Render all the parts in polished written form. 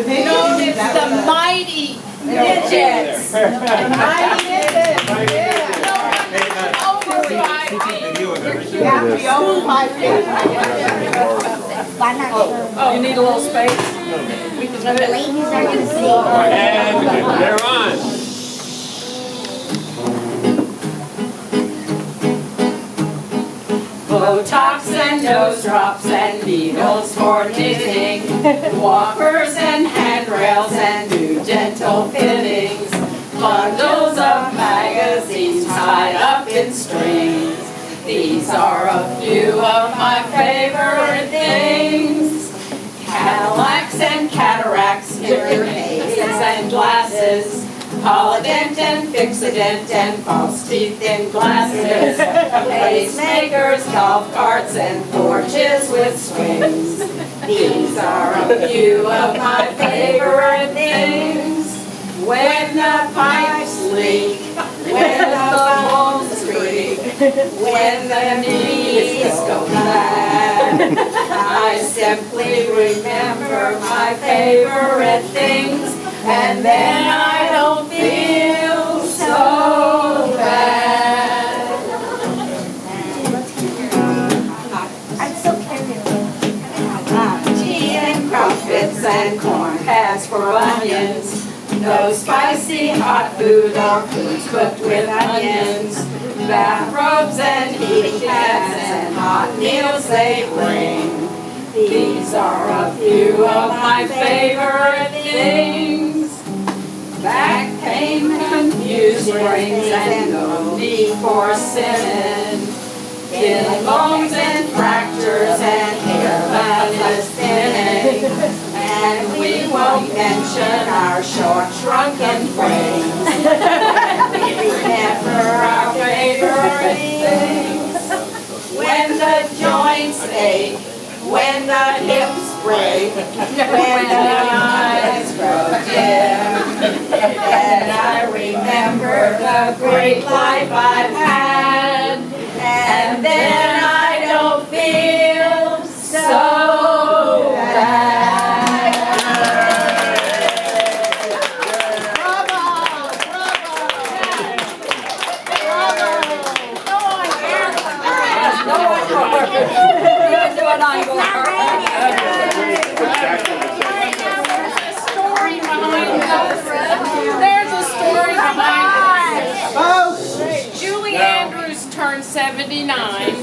known as the Mighty Midgets. The Mighty Midgets. Over 5 feet. Yeah, we over 5 feet. Oh, you need a little space? The ladies are going to see. And they're on. Botox and nose drops and needles for knitting, walkers and handrails and new gentle fittings, bundles of magazines tied up in strings. These are a few of my favorite things. Cadillacs and cataracts, hearing aids and glasses, Polydent and Fixodent and false teeth in glasses, pacemakers, golf carts and porches with swings. These are a few of my favorite things. When the pipes leak, when the phones creak, when the knees go bad, I simply remember my favorite things, and then I don't feel so bad. I'm so curious. Tea and crumpets and corn pads for onions. No spicy hot food or food cooked with onions. Bathrobes and heating pads and hot meals they bring. These are a few of my favorite things. Back pain, confused brains, and no need for sinning. Thin bones and fractures and hair that thinning. And we won't mention our short shrunken frames. Remember our favorite things. When the joints ache, when the hips break, when the eyes grow dim, and I remember the great life I've had, and then I don't feel so bad. Bravo! Bravo! There's a story behind this. Julie Andrews turned 79,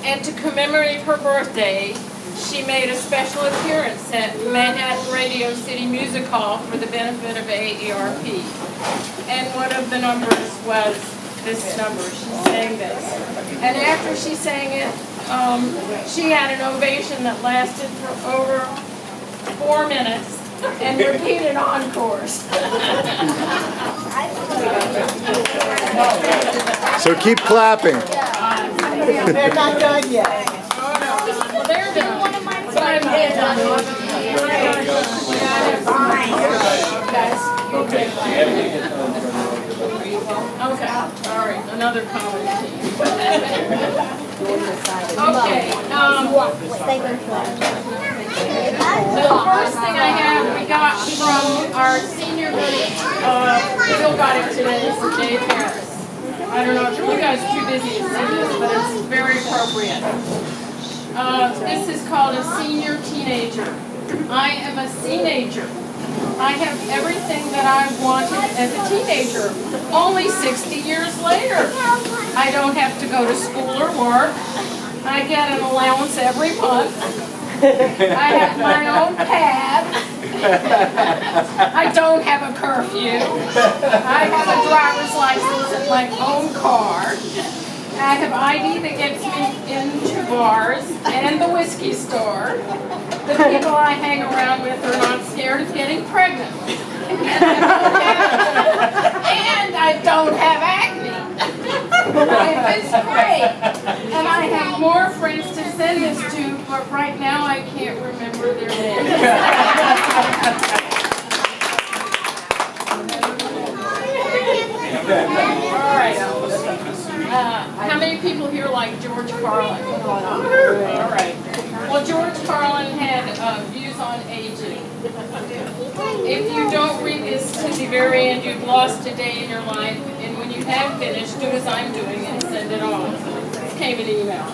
and to commemorate her birthday, she made a special appearance at Manhattan Radio City Music Hall for the benefit of AARP. And one of the numbers was this number. She sang this. And after she sang it, she had an ovation that lasted for over 4 minutes and repeated encores. So keep clapping. They're not done yet. Well, they're done. But I'm done. Okay, all right, another comedy. Okay, the first thing I have, we got from our senior group, Bill got it today, from Dave Harris. I don't know if you guys are too busy to see this, but it's very appropriate. This is called a senior teenager. I am a teenager. I have everything that I wanted as a teenager, only 60 years later. I don't have to go to school or work. I get an allowance every month. I have my own cab. I don't have a curfew. I have a driver's license and my own car. I have ID that gets me into bars and the whiskey store. The people I hang around with are not scared of getting pregnant. And I don't have acne. It's great. And I have more friends to send this to, but right now I can't remember their names. All right. How many people here like George Carlin? All right. Well, George Carlin had views on aging. If you don't read this to the very end, you've lost a day in your life. And when you have finished, do as I'm doing and send it on. This came an email.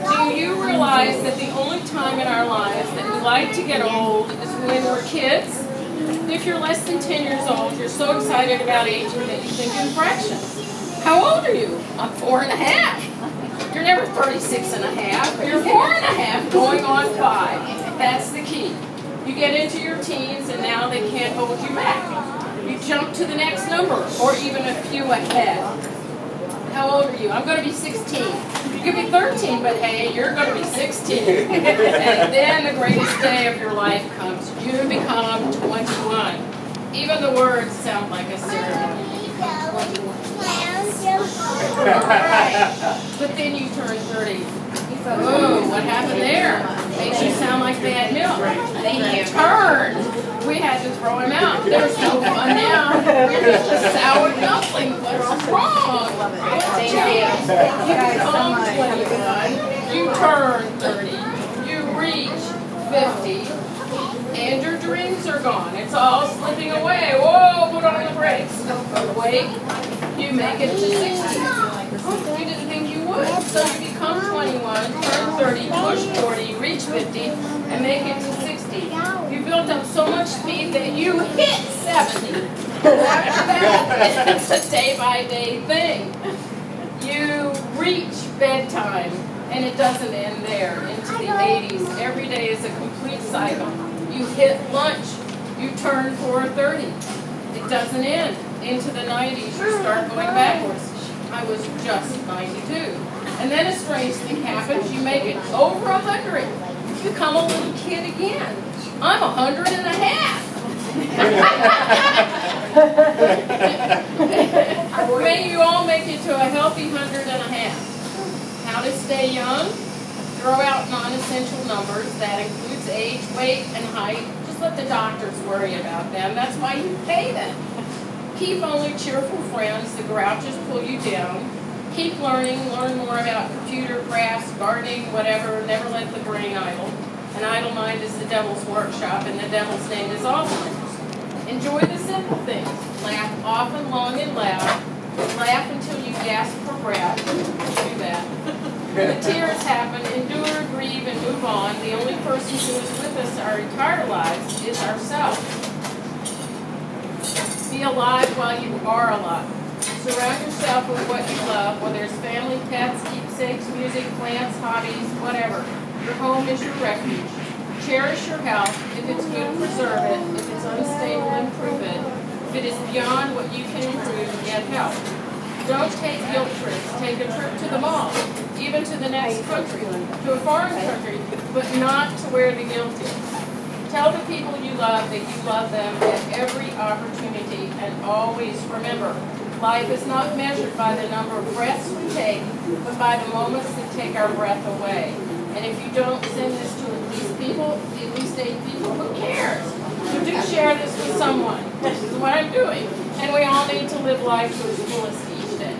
Do you realize that the only time in our lives that we like to get old is when we're kids? If you're less than 10 years old, you're so excited about aging that you think in fractions. How old are you? I'm 4.5. You're never 36.5. You're 4.5 going on 5. That's the key. You get into your teens and now they can't hold you back. You jump to the next number or even a few ahead. How old are you? I'm going to be 16. You could be 13, but hey, you're going to be 16. And then the greatest day of your life comes. You become 21. Even the words sound like a ceremony. But then you turn 30. Oh, what happened there? Makes you sound like bad milk. They turned. We had to throw him out. There's no fun now. We're just a sour dumpling. What's wrong? You become 21. You turn 30. You reach 50. And your dreams are gone. It's all slipping away. Whoa, put on the brakes. Wait, you make it to 60. You didn't think you would. So you become 21, turn 30, push 40, reach 50, and make it to 60. You built up so much speed that you hit 70. After that, it's a day-by-day thing. You reach bedtime, and it doesn't end there. Into the 80s, every day is a complete cycle. You hit lunch, you turn 4:30. It doesn't end. Into the 90s, you start going backwards. I was just 92. And then a strange thing happens. You make it over 100. You become a little kid again. I'm 100.5. May you all make it to a healthy 100.5. How to stay young? Throw out non-essential numbers. That includes age, weight, and height. Just let the doctors worry about them. That's why you pay them. Keep only cheerful friends. The grouches pull you down. Keep learning. Learn more about computer, crafts, gardening, whatever. Never let the brain idle. An idle mind is the devil's workshop, and the devil's name is Alzheimer's. Enjoy the simple things. Laugh often, long, and loud. Laugh until you gasp for breath. Do that. When the tears happen, endure, grieve, and move on. The only person who is with us our entire lives is ourselves. Be alive while you are alive. Surround yourself with what you love, whether it's family, pets, keepsakes, music, plants, hobbies, whatever. Your home is your refuge. Cherish your health. If it's good, preserve it. If it's unstable, improve it. If it is beyond what you can improve, get help. Don't take guilt trips. Take a trip to the mall, even to the next country, to a foreign country, but not to where the guilt is. Tell the people you love that you love them at every opportunity, and always remember, life is not measured by the number of breaths we take, but by the moments that take our breath away. And if you don't send this to at least 8 people, who cares? So do share this with someone. This is what I'm doing. And we all need to live life to its fullest each day.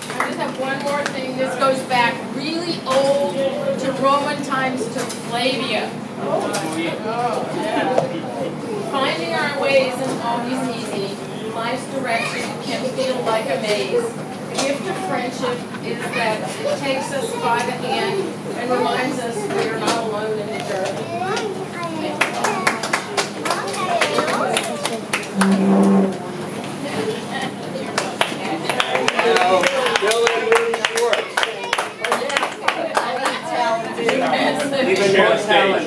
I just have one more thing. This goes back really old to Roman times, to Flavia. Oh, yeah. Finding our ways isn't always easy. Life's direction can feel like a maze. The gift of friendship is that it takes us by the hand and reminds us we are not alone in the journey. Even more talent.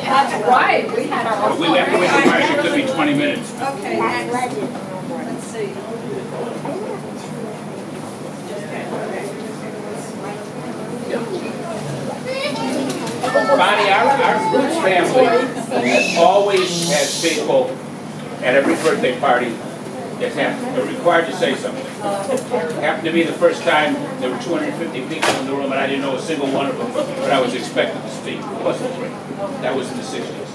That's right. We had our We have to wait for March. It could be 20 minutes. Okay, let's see. Bonnie, our Roots family has always had people at every birthday party that are required to say something. It happened to be the first time there were 250 people in the room and I didn't know a single one of them, but I was expected to speak. It wasn't great. That was in the 60s.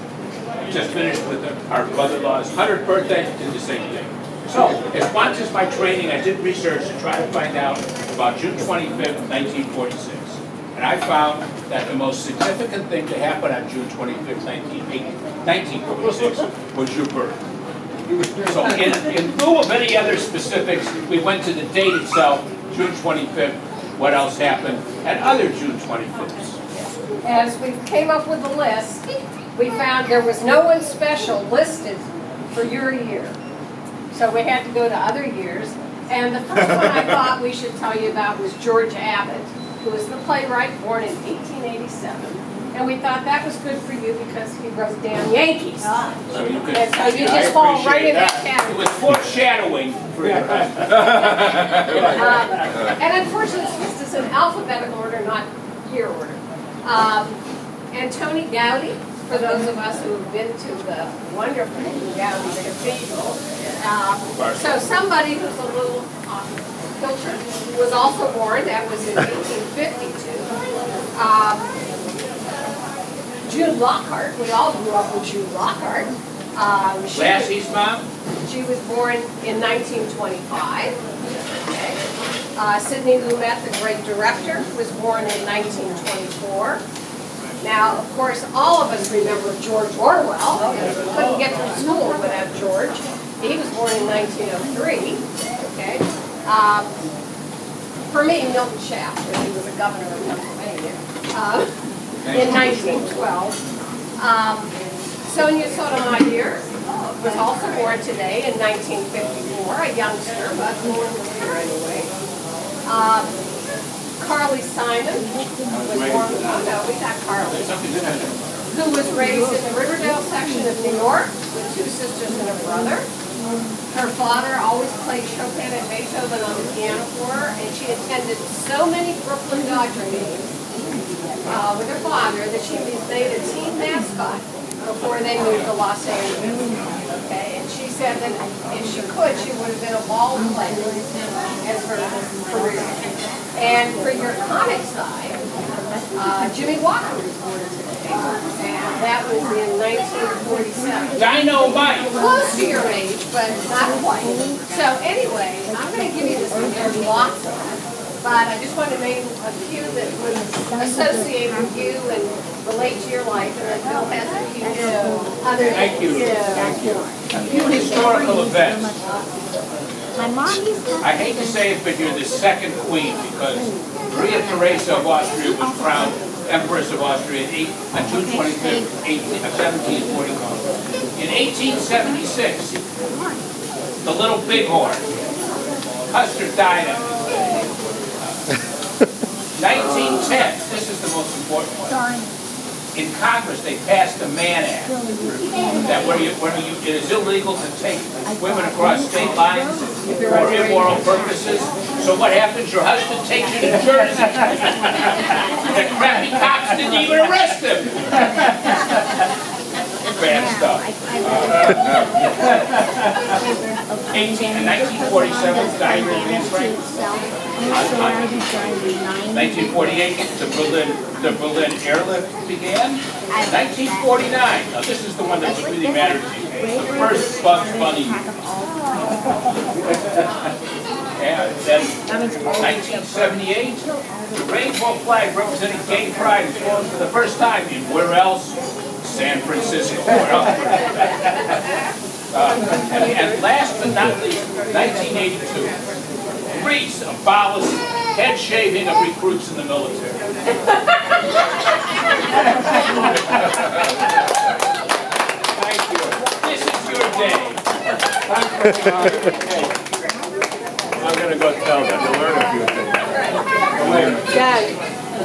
We just finished with our mother-in-law's 100th birthday, did the same thing. So, as much as my training, I did research to try to find out about June 25th, 1946. And I found that the most significant thing to happen on June 25th, 1946 was your birth. So in lieu of any other specifics, we went to the date itself, June 25th, what else happened, and other June 25ths. As we came up with the list, we found there was no one special listed for your year. So we had to go to other years. And the first one I thought we should tell you about was George Abbott, who was the playwright born in 1887. And we thought that was good for you because he wrote down Yankees. So you could, And so you just fall right in that It category. was foreshadowing. And unfortunately, it's just as in alphabetical order, not year order. And Tony Gowdy, for those of us who have been to the wonderful Gowdy Cathedral. So somebody who's a little filtered was also born, that was in 1852. June Lockhart, we all grew up with June Lockhart. Lassie's mom? She was born in 1925. Okay. Sidney Lumet, the great director, was born in 1924. Now, of course, all of us remember George Orwell. We couldn't get through school without George. He was born in 1903. Okay. For me, Milton Shaft, when he was a governor of Pennsylvania, in 1912. Sonia Sotomayor was also born today in 1954, a youngster, but born here anyway. Carly Simon was born, oh no, we got Carly, who was raised in the Riverdale section of New York with two sisters and a brother. Her father always played Chopin and Beethoven on the piano for her, and she attended so many Brooklyn Dodger games with her father that she was made a team mascot before they moved to Los Angeles. Okay, and she said that if she could, she would have been a ball player as her career. And for your comic side, Jimmy Walker was born today, and that was in 1947. Dino Mike. Close to your age, but not quite. So anyway, I'm going to give you this one. There's lots of them. But I just wanted to name a few that would associate with you and relate to your life, and then Bill has a few other. Thank you. Thank you. A few historical events. I hate to say it, but you're the second queen because Maria Theresa of Austria was crowned Empress of Austria on June 25th, 1741. In 1876, the Little Bighorn, Custer died on this day. 1910, this is the most important one. In Congress, they passed the Mann Act, that it is illegal to take women across state lines for immoral purposes. So what happens? Your husband takes you to Jersey. The crappy cops didn't even arrest him. Bad stuff. 1947, Diamond Dance Frank. 1948, the Berlin airlift began. 1949, now this is the one that really matters to me. The first Bugs Bunny. And then 1978, the rainbow flag representing gay pride is flown for the first time in where else? San Francisco. And last but not least, 1982, Greece abolished head shaving of recruits in the military. Thank you. This is your day. I'm going to go tell them to learn a few things. Done.